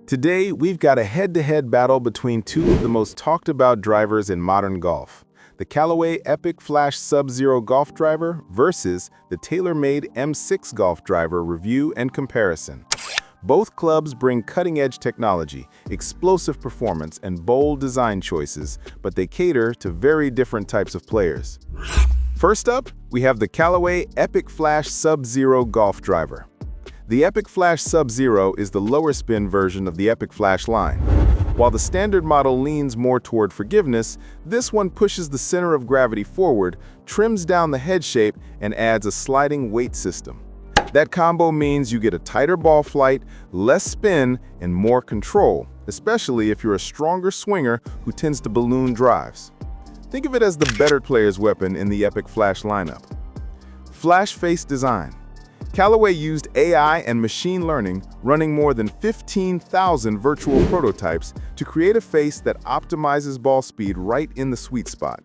Today, we've got a head-to-head battle between two of the most talked-about drivers in modern golf. The Callaway Epic Flash Sub-Zero Golf Driver versus the TaylorMade M6 Golf Driver review and comparison. Both clubs bring cutting-edge technology, explosive performance, and bold design choices, but they cater to very different types of players. First up, we have the Callaway Epic Flash Sub-Zero Golf Driver. The Epic Flash Sub-Zero is the lower spin version of the Epic Flash line. While the standard model leans more toward forgiveness, this one pushes the center of gravity forward, trims down the head shape, and adds a sliding weight system. That combo means you get a tighter ball flight, less spin, and more control, especially if you're a stronger swinger who tends to balloon drives. Think of it as the better player's weapon in the Epic Flash lineup. Flash face design. Callaway used AI and machine learning, running more than 15,000 virtual prototypes to create a face that optimizes ball speed right in the sweet spot.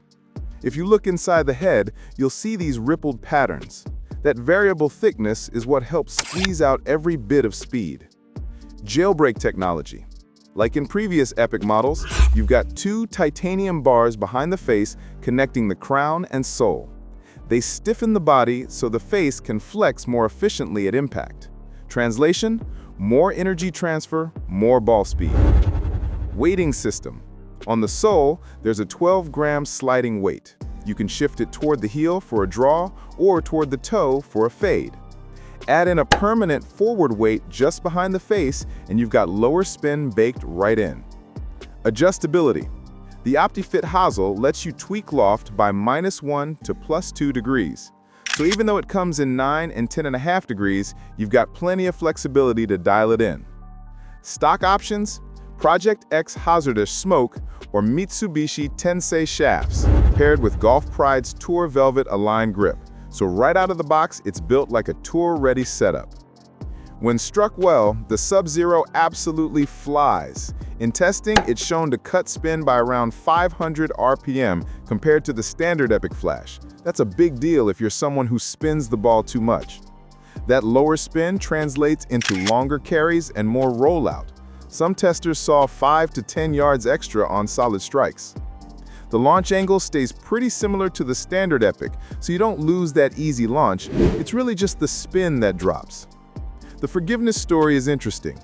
If you look inside the head, you'll see these rippled patterns. That variable thickness is what helps squeeze out every bit of speed. Jailbreak technology. Like in previous Epic models, you've got two titanium bars behind the face connecting the crown and sole. They stiffen the body so the face can flex more efficiently at impact. Translation: more energy transfer, more ball speed. Weighting system. On the sole, there's a 12-gram sliding weight. You can shift it toward the heel for a draw or toward the toe for a fade. Add in a permanent forward weight just behind the face and you've got lower spin baked right in. Adjustability. The OptiFit hosel lets you tweak loft by -1 to +2 degrees. So even though it comes in 9 and 10.5 degrees, you've got plenty of flexibility to dial it in. Stock options: Project X Hazardous Smoke or Mitsubishi Tensei shafts, paired with Golf Pride's Tour Velvet Align grip. So right out of the box, it's built like a tour-ready setup. When struck well, the Sub-Zero absolutely flies. In testing, it's shown to cut spin by around 500 RPM compared to the standard Epic Flash. That's a big deal if you're someone who spins the ball too much. That lower spin translates into longer carries and more rollout. Some testers saw 5 to 10 yards extra on solid strikes. The launch angle stays pretty similar to the standard Epic, so you don't lose that easy launch. It's really just the spin that drops. The forgiveness story is interesting.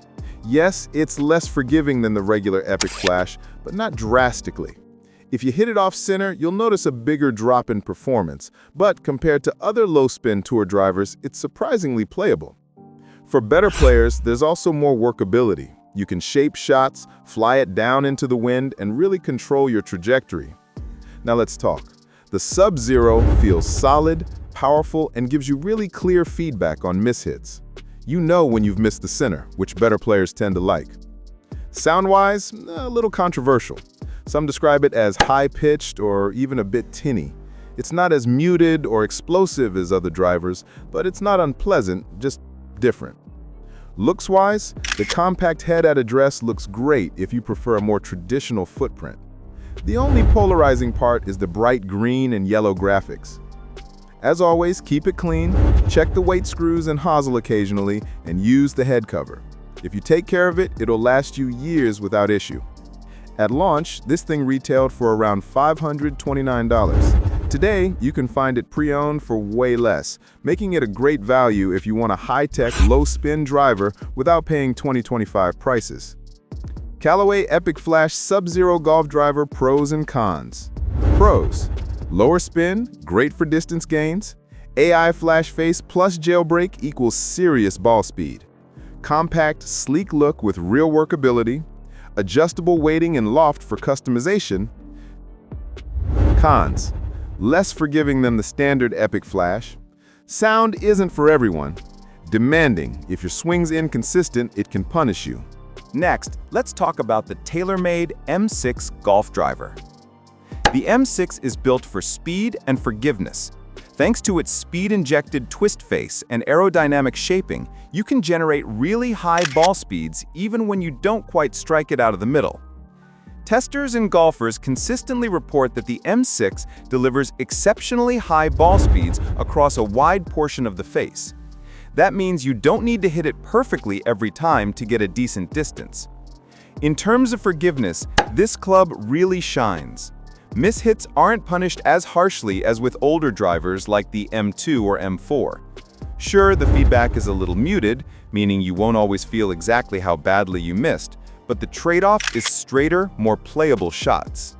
Yes, it's less forgiving than the regular Epic Flash, but not drastically. If you hit it off center, you'll notice a bigger drop in performance, but compared to other low-spin tour drivers, it's surprisingly playable. For better players, there's also more workability. You can shape shots, fly it down into the wind, and really control your trajectory. Now let's talk. The Sub-Zero feels solid, powerful, and gives you really clear feedback on mishits. You know when you've missed the center, which better players tend to like. Sound-wise, a little controversial. Some describe it as high-pitched or even a bit tinny. It's not as muted or explosive as other drivers, but it's not unpleasant, just different. Looks-wise, the compact head at address looks great if you prefer a more traditional footprint. The only polarizing part is the bright green and yellow graphics. As always, keep it clean, check the weight screws and hosel occasionally, and use the head cover. If you take care of it, it'll last you years without issue. At launch, this thing retailed for around $529. Today, you can find it pre-owned for way less, making it a great value if you want a high-tech, low-spin driver without paying 2025 prices. Callaway Epic Flash Sub-Zero Golf Driver pros and cons. Pros: lower spin, great for distance gains. AI flash face plus jailbreak equals serious ball speed. Compact, sleek look with real workability. Adjustable weighting and loft for customization. Cons: less forgiving than the standard Epic Flash. Sound isn't for everyone. Demanding: if your swing's inconsistent, it can punish you. Next, let's talk about the TaylorMade M6 Golf Driver. The M6 is built for speed and forgiveness. Thanks to its speed-injected twist face and aerodynamic shaping, you can generate really high ball speeds even when you don't quite strike it out of the middle. Testers and golfers consistently report that the M6 delivers exceptionally high ball speeds across a wide portion of the face. That means you don't need to hit it perfectly every time to get a decent distance. In terms of forgiveness, this club really shines. Mishits aren't punished as harshly as with older drivers like the M2 or M4. Sure, the feedback is a little muted, meaning you won't always feel exactly how badly you missed, but the trade-off is straighter, more playable shots.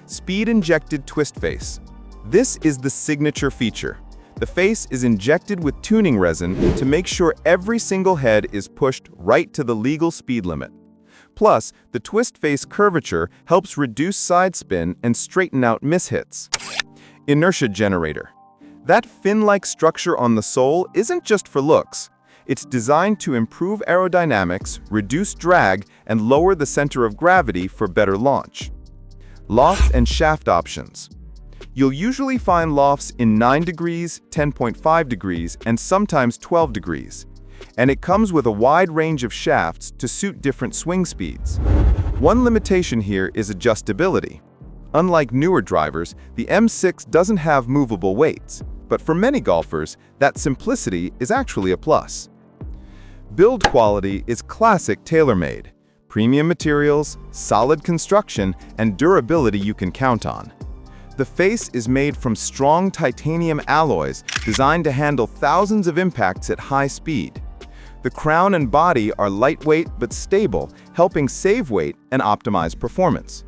Speed-injected twist face. This is the signature feature. The face is injected with tuning resin to make sure every single head is pushed right to the legal speed limit. Plus, the twist face curvature helps reduce side spin and straighten out mishits. Inertia generator. That fin-like structure on the sole isn't just for looks. It's designed to improve aerodynamics, reduce drag, and lower the center of gravity for better launch. Loft and shaft options. You'll usually find lofts in 9 degrees, 10.5 degrees, and sometimes 12 degrees. And it comes with a wide range of shafts to suit different swing speeds. One limitation here is adjustability. Unlike newer drivers, the M6 doesn't have movable weights, but for many golfers, that simplicity is actually a plus. Build quality is classic TaylorMade. Premium materials, solid construction, and durability you can count on. The face is made from strong titanium alloys designed to handle thousands of impacts at high speed. The crown and body are lightweight but stable, helping save weight and optimize performance.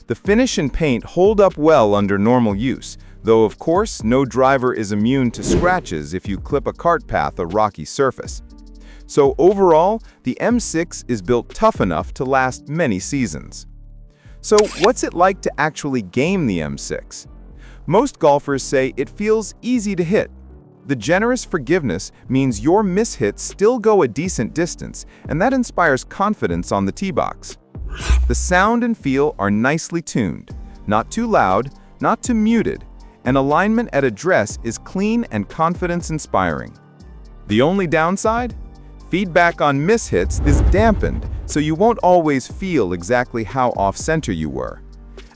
The finish and paint hold up well under normal use, though of course no driver is immune to scratches if you clip a cart path or rocky surface. So overall, the M6 is built tough enough to last many seasons. So what's it like to actually game the M6? Most golfers say it feels easy to hit. The generous forgiveness means your mishits still go a decent distance, and that inspires confidence on the tee box. The sound and feel are nicely tuned, not too loud, not too muted, and alignment at address is clean and confidence-inspiring. The only downside? Feedback on mishits is dampened, so you won't always feel exactly how off-center you were.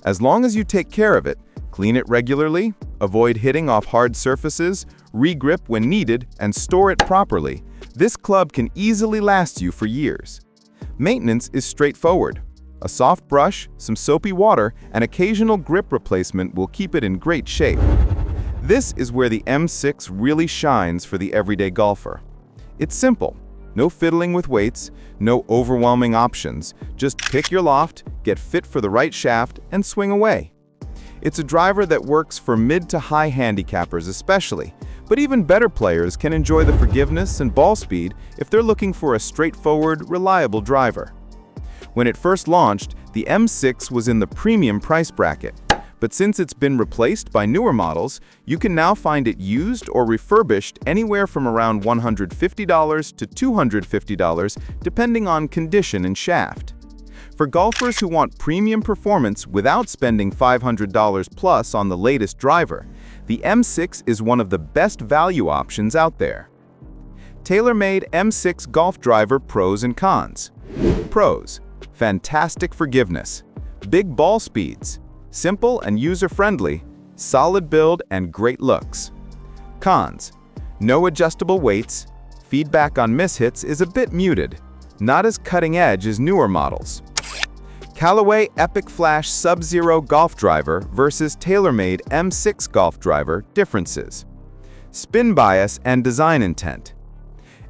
As long as you take care of it, clean it regularly, avoid hitting off hard surfaces, regrip when needed, and store it properly, this club can easily last you for years. Maintenance is straightforward. A soft brush, some soapy water, and occasional grip replacement will keep it in great shape. This is where the M6 really shines for the everyday golfer. It's simple. No fiddling with weights, no overwhelming options. Just pick your loft, get fit for the right shaft, and swing away. It's a driver that works for mid to high handicappers especially, but even better players can enjoy the forgiveness and ball speed if they're looking for a straightforward, reliable driver. When it first launched, the M6 was in the premium price bracket. But since it's been replaced by newer models, you can now find it used or refurbished anywhere from around $150 to $250, depending on condition and shaft. For golfers who want premium performance without spending $500 plus on the latest driver, the M6 is one of the best value options out there. TaylorMade M6 Golf Driver Pros and Cons. Pros: fantastic forgiveness, big ball speeds, simple and user-friendly, solid build and great looks. Cons: no adjustable weights, feedback on mishits is a bit muted, not as cutting-edge as newer models. Callaway Epic Flash Sub-Zero Golf Driver versus TaylorMade M6 Golf Driver differences. Spin bias and design intent.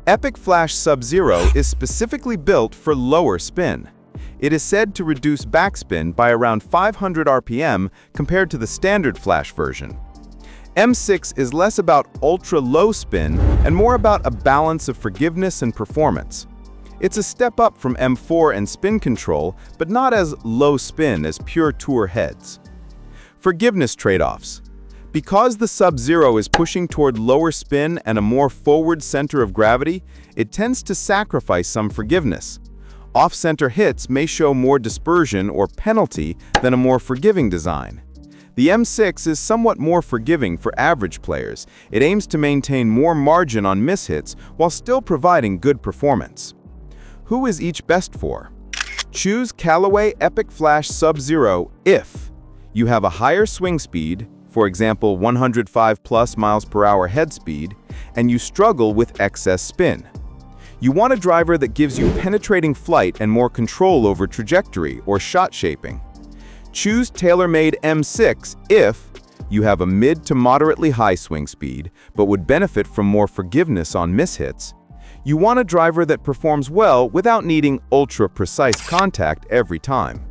Epic Flash Sub-Zero is specifically built for lower spin. It is said to reduce backspin by around 500 RPM compared to the standard Flash version. M6 is less about ultra-low spin and more about a balance of forgiveness and performance. It's a step up from M4 and spin control, but not as low spin as pure tour heads. Forgiveness trade-offs. Because the Sub-Zero is pushing toward lower spin and a more forward center of gravity, it tends to sacrifice some forgiveness. Off-center hits may show more dispersion or penalty than a more forgiving design. The M6 is somewhat more forgiving for average players. It aims to maintain more margin on mishits while still providing good performance. Who is each best for? Choose Callaway Epic Flash Sub-Zero if you have a higher swing speed, for example 105+ miles per hour head speed, and you struggle with excess spin. You want a driver that gives you penetrating flight and more control over trajectory or shot shaping. Choose TaylorMade M6 if you have a mid to moderately high swing speed, but would benefit from more forgiveness on mishits. You want a driver that performs well without needing ultra-precise contact every time.